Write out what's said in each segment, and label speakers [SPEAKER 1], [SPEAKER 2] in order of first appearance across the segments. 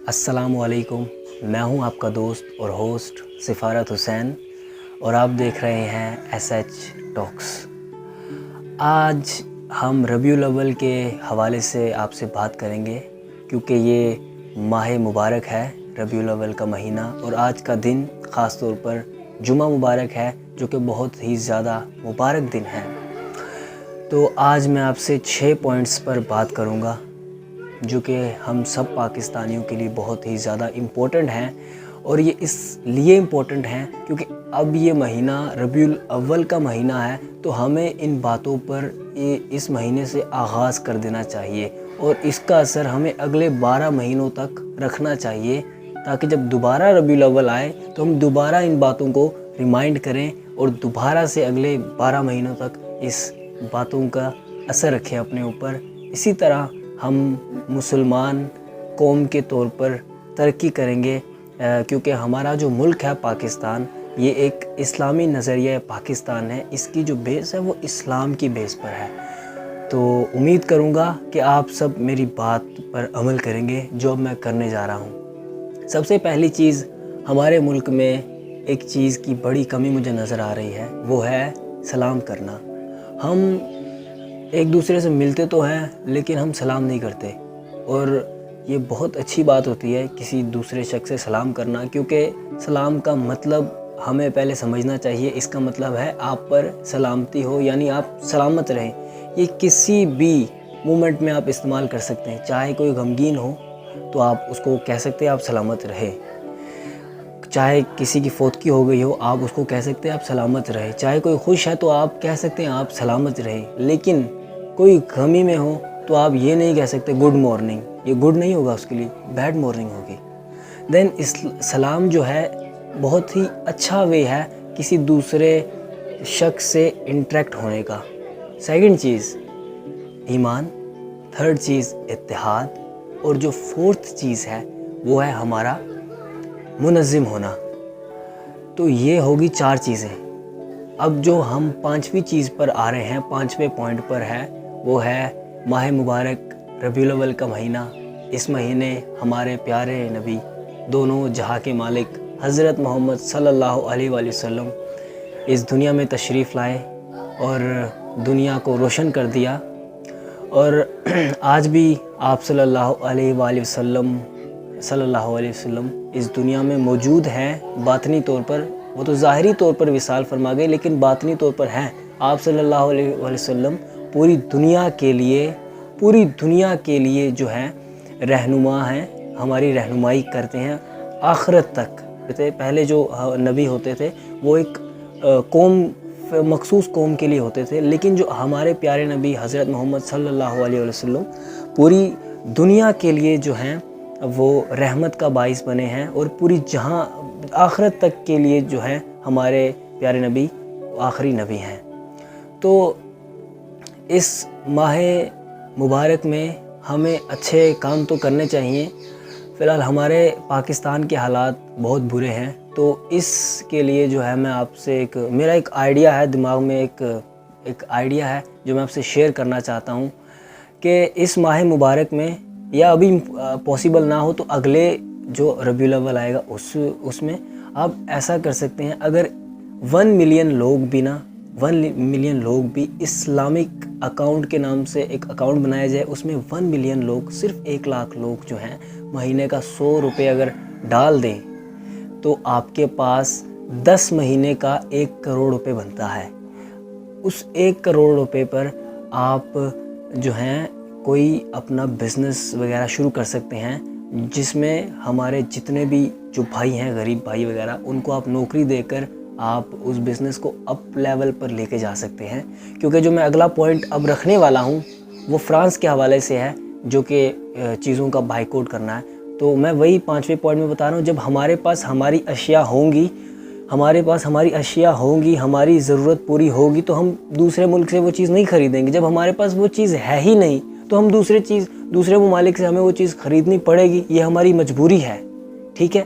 [SPEAKER 1] अस्सलाम वालेकुम। मैं हूं आपका दोस्त और होस्ट सिफारत हुसैन और आप देख रहे हैं SH टॉक्स। आज हम रबीउल अव्वल के हवाले से आपसे बात करेंगे क्योंकि ये माह मुबारक है, रबीउल अव्वल का महीना, और आज का दिन ख़ास तौर पर जुमा मुबारक है जो कि बहुत ही ज़्यादा मुबारक दिन है। तो आज मैं आपसे 6 पॉइंट्स पर बात करूँगा जो कि हम सब पाकिस्तानियों के लिए बहुत ही ज़्यादा इम्पोर्टेंट हैं, और ये इसलिए इम्पोर्टेंट हैं क्योंकि अब ये महीना रबीउल अव्वल का महीना है, तो हमें इन बातों पर इस महीने से आगाज़ कर देना चाहिए और इसका असर हमें अगले 12 महीनों तक रखना चाहिए ताकि जब दोबारा रबीउल अव्वल आए तो हम दोबारा इन बातों को रिमाइंड करें और दोबारा से अगले 12 महीनों तक इस बातों का असर रखें अपने ऊपर। इसी तरह हम मुसलमान कौम के तौर पर तरक्की करेंगे क्योंकि हमारा जो मुल्क है पाकिस्तान, ये एक इस्लामी नज़रिया पाकिस्तान है, इसकी जो बेस है वो इस्लाम की बेस पर है। तो उम्मीद करूँगा कि आप सब मेरी बात पर अमल करेंगे जो अब मैं करने जा रहा हूँ। सबसे पहली चीज़, हमारे मुल्क में एक चीज़ की बड़ी कमी मुझे नज़र आ रही है, वो है सलाम करना। हम एक दूसरे से मिलते तो हैं लेकिन हम सलाम नहीं करते, और ये बहुत अच्छी बात होती है किसी दूसरे शख्स से सलाम करना, क्योंकि सलाम का मतलब हमें पहले समझना चाहिए। इसका मतलब है आप पर सलामती हो, यानी आप सलामत रहें। ये किसी भी मोमेंट में आप इस्तेमाल कर सकते हैं। चाहे कोई गमगीन हो तो आप उसको कह सकते हैं आप सलामत रहे, चाहे किसी की फौतगी हो गई हो आप उसको कह सकते हैं आप सलामत रहे, चाहे कोई खुश है तो आप कह सकते हैं आप सलामत रहे। लेकिन कोई गमी में हो तो आप ये नहीं कह सकते गुड मॉर्निंग, ये गुड नहीं होगा, उसके लिए बैड मॉर्निंग होगी। देन इस सलाम जो है बहुत ही अच्छा वे है किसी दूसरे शख्स से इंटरेक्ट होने का। सेकंड चीज़ ईमान, थर्ड चीज़ इत्तेहाद, और जो फोर्थ चीज़ है वो है हमारा मुनज़्ज़िम होना। तो ये होगी 4 चीज़ें। अब जो हम 5वीं चीज़ पर आ रहे हैं, 5वें पॉइंट पर है, वो है माह मुबारक रबीउल अव्वल का महीना। इस महीने हमारे प्यारे नबी, दोनों जहाँ के मालिक हज़रत मोहम्मद सल्लल्लाहु अलैहि वसल्लम इस दुनिया में तशरीफ़ लाए और दुनिया को रोशन कर दिया। और आज भी आप सल्लल्लाहु अलैहि वसल्लम इस दुनिया में मौजूद हैं बातनी तौर पर। वो तो ज़ाहिरी तौर पर विसाल फरमा गए, लेकिन बातनी तौर पर हैं। आप सल्लल्लाहु अलैहि वसल्लम पूरी दुनिया के लिए जो है रहनुमा हैं, हमारी रहनुमाई करते हैं आखिरत तक। पहले जो नबी होते थे वो एक मखसूस कौम के लिए होते थे, लेकिन जो हमारे प्यारे नबी हज़रत मोहम्मद सल्लल्लाहु अलैहि वसल्लम पूरी दुनिया के लिए जो हैं वो रहमत का बाइस बने हैं, और पूरी जहां आखिरत तक के लिए जो है हमारे प्यारे नबी आखिरी नबी हैं। तो इस माह मुबारक में हमें अच्छे काम तो करने चाहिए। फ़िलहाल हमारे पाकिस्तान के हालात बहुत बुरे हैं, तो इसके लिए जो है मैं आपसे मेरा एक आइडिया है दिमाग में, एक आइडिया है जो मैं आपसे शेयर करना चाहता हूँ कि इस माह मुबारक में, या अभी पॉसिबल ना हो तो अगले जो रबीउल अव्वल आएगा उसमें आप ऐसा कर सकते हैं। अगर 1 मिलियन लोग भी इस्लामिक अकाउंट के नाम से एक अकाउंट बनाया जाए, उसमें 1 मिलियन लोग, सिर्फ 1 लाख लोग जो हैं महीने का 100 रुपये अगर डाल दें तो आपके पास 10 महीने का 1 करोड़ रुपये बनता है। उस 1 करोड़ रुपये पर आप जो हैं कोई अपना बिज़नेस वगैरह शुरू कर सकते हैं, जिसमें हमारे जितने भी जो भाई हैं, गरीब भाई वगैरह, उनको आप नौकरी देकर आप उस बिज़नेस को अप लेवल पर लेके जा सकते हैं। क्योंकि जो मैं अगला पॉइंट अब रखने वाला हूँ वो फ्रांस के हवाले से है, जो कि चीज़ों का बाइकआउट करना है। तो मैं वही 5वें पॉइंट में बता रहा हूँ, जब हमारे पास हमारी अशिया होंगी, हमारी ज़रूरत पूरी होगी, तो हम दूसरे मुल्क से वो चीज़ नहीं ख़रीदेंगे। जब हमारे पास वो चीज़ है ही नहीं तो हम दूसरे ममालिक से हमें वो चीज़ ख़रीदनी पड़ेगी, ये हमारी मजबूरी है। ठीक है,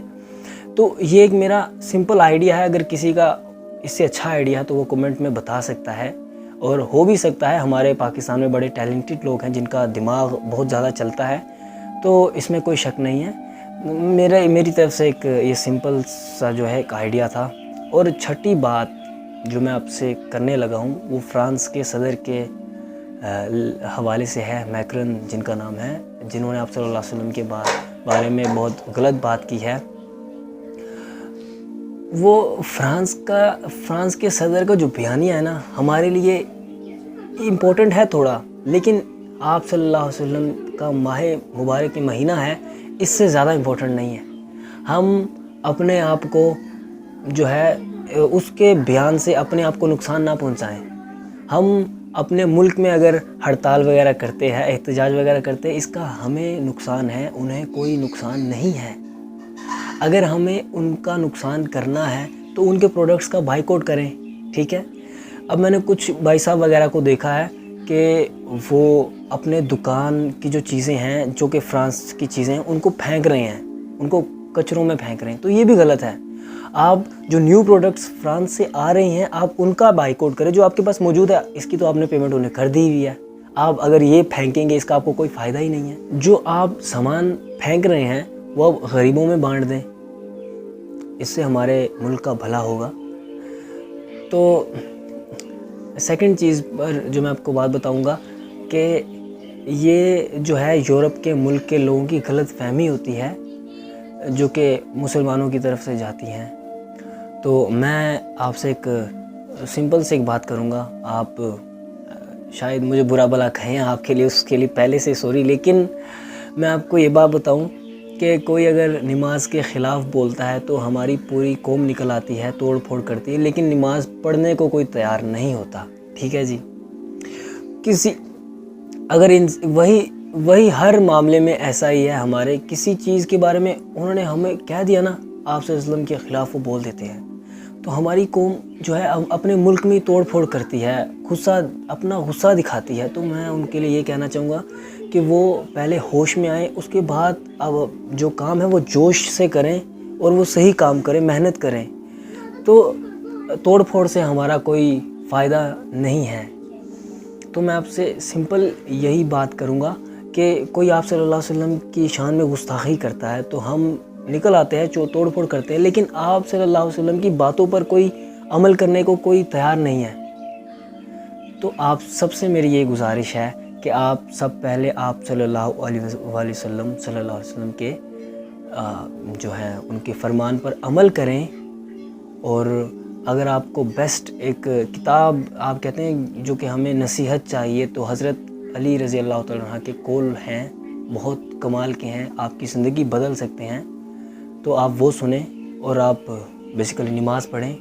[SPEAKER 1] तो ये एक मेरा सिंपल आइडिया है। अगर किसी का इससे अच्छा आइडिया है तो वो कमेंट में बता सकता है, और हो भी सकता है हमारे पाकिस्तान में बड़े टैलेंटेड लोग हैं जिनका दिमाग बहुत ज़्यादा चलता है, तो इसमें कोई शक नहीं है। میری طرف سے ایک یہ سمپل سا جو ہے ایک آئیڈیا تھا. اور چھٹی بات جو میں آپ سے کرنے لگا ہوں وہ فرانس کے صدر کے حوالے سے ہے, میکرن جن کا نام ہے, جنہوں نے آپ صلی اللہ علیہ وسلم کے بارے میں بہت غلط بات کی ہے. وہ فرانس کے صدر کا جو بیانیہ ہے نا, ہمارے لیے امپورٹنٹ ہے تھوڑا, لیکن آپ صلی اللہ علیہ وسلم کا ماہ مبارک مہینہ ہے, اس سے زیادہ امپورٹنٹ نہیں ہے. ہم اپنے آپ کو جو ہے اس کے بیان سے اپنے آپ کو نقصان نہ پہنچائیں. ہم اپنے ملک میں اگر ہڑتال وغیرہ کرتے ہیں, احتجاج وغیرہ کرتے ہیں, اس کا ہمیں نقصان ہے, انہیں کوئی نقصان نہیں ہے. اگر ہمیں ان کا نقصان کرنا ہے تو ان کے پروڈکٹس کا بائیکاٹ کریں, ٹھیک ہے. اب میں نے کچھ بھائی صاحب وغیرہ کو دیکھا ہے کہ وہ اپنے دکان کی جو چیزیں ہیں, جو کہ فرانس کی چیزیں ہیں, ان کو پھینک رہے ہیں, ان کو کچروں میں پھینک رہے ہیں. تو یہ بھی غلط ہے. آپ جو نیو پروڈکٹس فرانس سے آ رہی ہیں, آپ ان کا بائیکاٹ کریں. جو آپ کے پاس موجود ہے اس کی تو آپ نے پیمنٹ انہیں کر دی ہوئی ہے. آپ اگر یہ پھینکیں گے اس کا آپ کو کوئی فائدہ ہی نہیں ہے. جو آپ سامان پھینک رہے ہیں وہ آپ غریبوں میں بانٹ دیں, اس سے ہمارے ملک کا بھلا ہوگا. تو سیکنڈ چیز پر جو میں آپ کو بات بتاؤں گا کہ یہ جو ہے یورپ کے ملک کے لوگوں کی غلط فہمی ہوتی ہے جو کہ مسلمانوں کی طرف سے جاتی ہیں. تو میں آپ سے ایک سمپل سے ایک بات کروں گا. آپ شاید مجھے برا بھلا کہیں, آپ کے لیے اس کے لیے پہلے سے سوری, لیکن میں آپ کو یہ بات بتاؤں کہ کوئی اگر نماز کے خلاف بولتا ہے تو ہماری پوری قوم نکل آتی ہے, توڑ پھوڑ کرتی ہے, لیکن نماز پڑھنے کو کوئی تیار نہیں ہوتا, ٹھیک ہے جی. اگر وہی ہر معاملے میں ایسا ہی ہے. ہمارے کسی چیز کے بارے میں انہوں نے ہمیں کہہ دیا نا, آپ صلی اللہ علیہ وسلم کے خلاف وہ بول دیتے ہیں, تو ہماری قوم جو ہے اپنے ملک میں توڑ پھوڑ کرتی ہے, اپنا غصہ دکھاتی ہے. تو میں ان کے لیے یہ کہنا چاہوں گا کہ وہ پہلے ہوش میں آئیں, اس کے بعد اب جو کام ہے وہ جوش سے کریں اور وہ صحیح کام کریں, محنت کریں. تو توڑ پھوڑ سے ہمارا کوئی فائدہ نہیں ہے. تو میں آپ سے سمپل یہی بات کروں گا کہ کوئی آپ صلی اللہ علیہ وسلم کی شان میں گستاخی کرتا ہے تو ہم نکل آتے ہیں, توڑ پھوڑ کرتے ہیں, لیکن آپ صلی اللہ علیہ وسلم کی باتوں پر کوئی عمل کرنے کو کوئی تیار نہیں ہے. تو آپ سب سے میری یہ گزارش ہے کہ آپ سب پہلے آپ صلی اللہ علیہ وسلم کے جو ہے ان کے فرمان پر عمل کریں. اور اگر آپ کو بیسٹ ایک کتاب آپ کہتے ہیں جو کہ ہمیں نصیحت چاہیے, تو حضرت علی رضی اللہ تعالیٰ عنہ کے قول ہیں, بہت کمال کے ہیں, آپ کی زندگی بدل سکتے ہیں. تو آپ وہ سنیں اور آپ بیسیکلی نماز پڑھیں.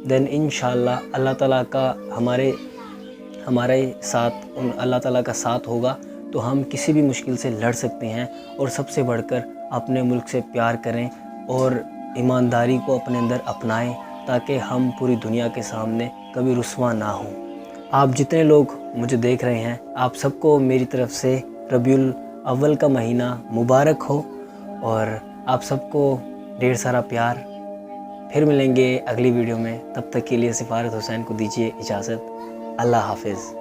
[SPEAKER 1] دین انشاءاللہ اللہ تعالیٰ کا ہمارے ساتھ اللہ تعالیٰ کا ساتھ ہوگا, تو ہم کسی بھی مشکل سے لڑ سکتے ہیں. اور سب سے بڑھ کر اپنے ملک سے پیار کریں اور ایمانداری کو اپنے اندر اپنائیں, تاکہ ہم پوری دنیا کے سامنے کبھی رسوا نہ ہوں. آپ جتنے لوگ مجھے دیکھ رہے ہیں, آپ سب کو میری طرف سے ربیع الاول کا مہینہ مبارک ہو, اور آپ سب کو ڈھیر سارا پیار. پھر ملیں گے اگلی ویڈیو میں, تب تک کے لیے سفارت حسین کو دیجیے اجازت. اللہ حافظ.